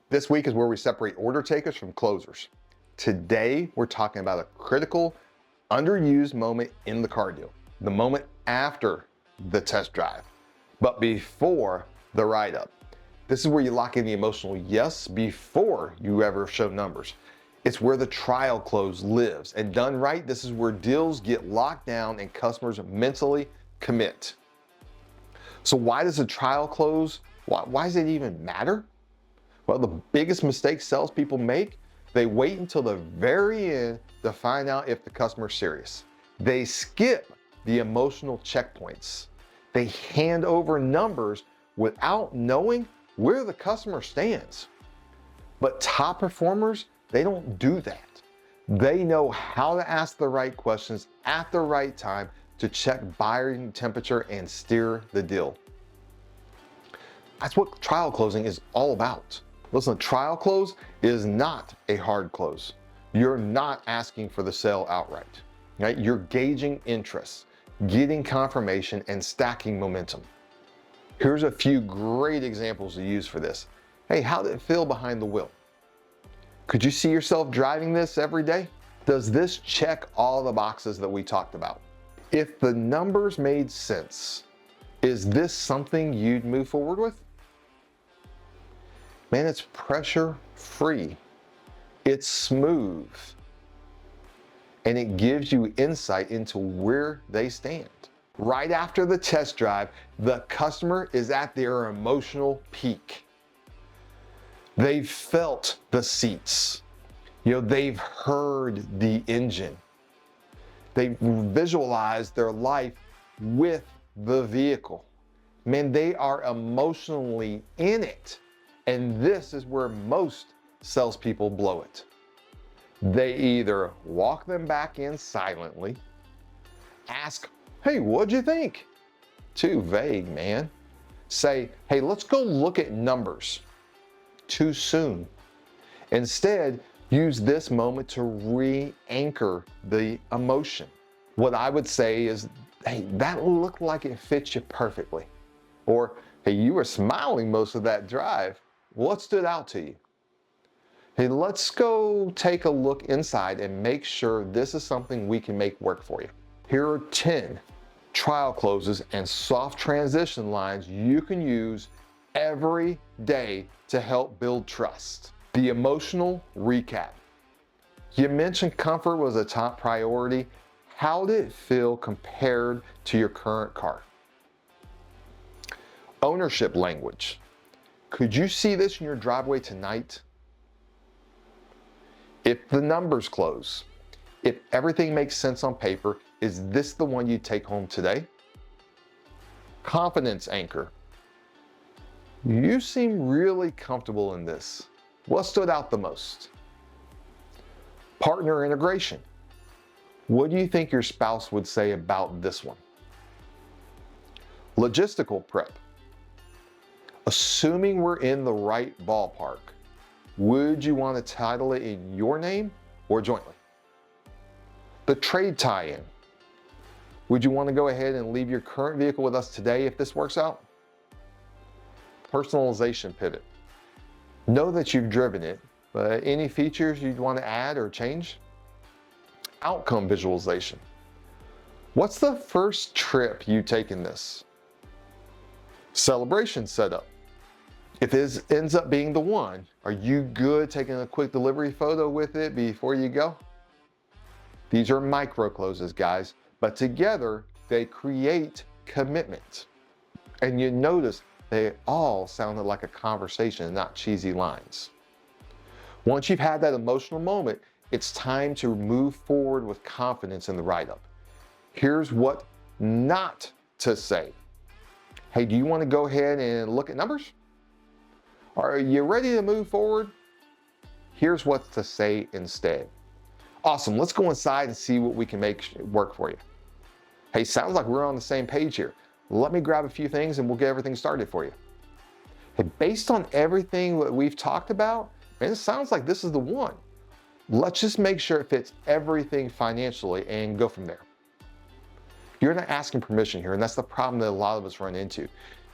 This week is where we separate order takers from closers. Today, we're talking about a critical, underused moment in the car deal, the moment after the test drive, but before the write-up. This is where you lock in the emotional yes before you ever show numbers. It's where the trial close lives, and done right, this is where deals get locked down and customers mentally commit. So why does a trial close, why does it even matter? Well, the biggest mistake salespeople make, they wait until the very end to find out if the customer's serious. They skip the emotional checkpoints. They hand over numbers without knowing where the customer stands. But top performers, they don't do that. They know how to ask the right questions at the right time to check buying temperature and steer the deal. That's what trial closing is all about. Listen, a trial close is not a hard close. You're not asking for the sale outright, right? You're gauging interest, getting confirmation, and stacking momentum. Here's a few great examples to use for this. Hey, how did it feel behind the wheel? Could you see yourself driving this every day? Does this check all the boxes that we talked about? If the numbers made sense, is this something you'd move forward with? Man, it's pressure-free. It's smooth. And it gives you insight into where they stand. Right after the test drive, the customer is at their emotional peak. They've felt the seats. They've heard the engine. They've visualized their life with the vehicle. Man, they are emotionally in it. And this is where most salespeople blow it. They either walk them back in silently, ask, hey, what'd you think? Too vague, man. Say, hey, let's go look at numbers. Too soon. Instead, use this moment to re-anchor the emotion. What I would say is, hey, that looked like it fits you perfectly. Or, hey, you were smiling most of that drive. What stood out to you? Hey, let's go take a look inside and make sure this is something we can make work for you. Here are 10 trial closes and soft transition lines you can use every day to help build trust. The emotional recap. You mentioned comfort was a top priority. How did it feel compared to your current car? Ownership language. Could you see this in your driveway tonight? If the numbers close, if everything makes sense on paper, is this the one you take home today? Confidence anchor. You seem really comfortable in this. What stood out the most? Partner integration. What do you think your spouse would say about this one? Logistical prep. Assuming we're in the right ballpark, would you want to title it in your name or jointly? The trade tie-in. Would you want to go ahead and leave your current vehicle with us today if this works out? Personalization pivot. Know that you've driven it, but any features you'd want to add or change? Outcome visualization. What's the first trip you take in this? Celebration setup. If this ends up being the one, are you good taking a quick delivery photo with it before you go? These are micro closes, guys, but together they create commitment. And you notice they all sounded like a conversation, not cheesy lines. Once you've had that emotional moment, it's time to move forward with confidence in the write-up. Here's what not to say. Hey, do you want to go ahead and look at numbers? Are you ready to move forward? Here's what to say instead. Awesome, let's go inside and see what we can make work for you. Hey, sounds like we're on the same page here. Let me grab a few things and we'll get everything started for you. Hey, based on everything that we've talked about, man, it sounds like this is the one. Let's just make sure it fits everything financially and go from there. You're not asking permission here, and that's the problem that a lot of us run into.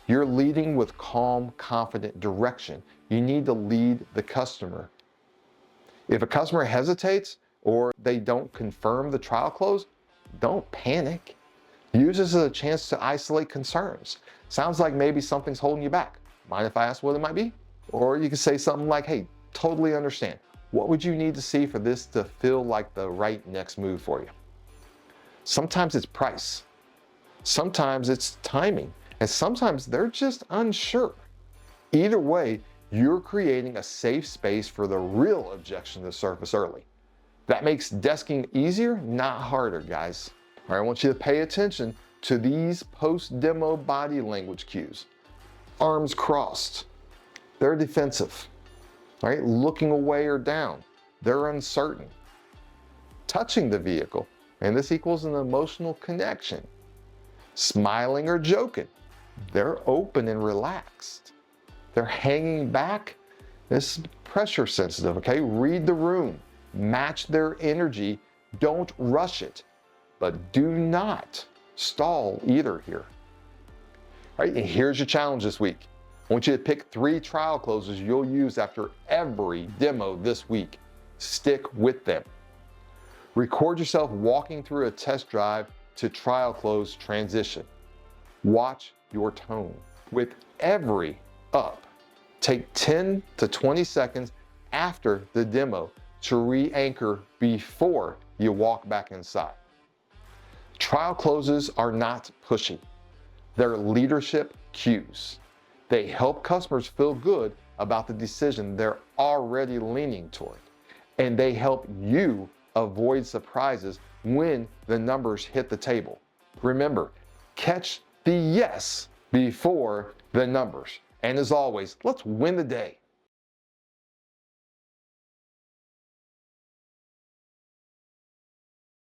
You're leading with calm, confident direction. You need to lead the customer. If a customer hesitates or they don't confirm the trial close, don't panic. Use this as a chance to isolate concerns. Sounds like maybe something's holding you back. Mind if I ask what it might be? Or you can say something like, hey, totally understand. What would you need to see for this to feel like the right next move for you? Sometimes it's price. Sometimes it's timing. And sometimes they're just unsure. Either way, you're creating a safe space for the real objection to surface early. That makes desking easier, not harder, guys. All right, I want you to pay attention to these post-demo body language cues. Arms crossed, they're defensive. All right, looking away or down, they're uncertain. Touching the vehicle, and this equals an emotional connection. Smiling or joking, they're open and relaxed. They're hanging back, this is pressure sensitive, okay? Read the room, match their energy, don't rush it, but do not stall either here. All right, and here's your challenge this week. I want you to pick 3 trial closes you'll use after every demo this week. Stick with them. Record yourself walking through a test drive to trial close transition. Watch your tone. With every up, take 10 to 20 seconds after the demo to re-anchor before you walk back inside. Trial closes are not pushy. They're leadership cues. They help customers feel good about the decision they're already leaning toward. And they help you avoid surprises when the numbers hit the table. Remember, catch the yes before the numbers. And as always, let's win the day.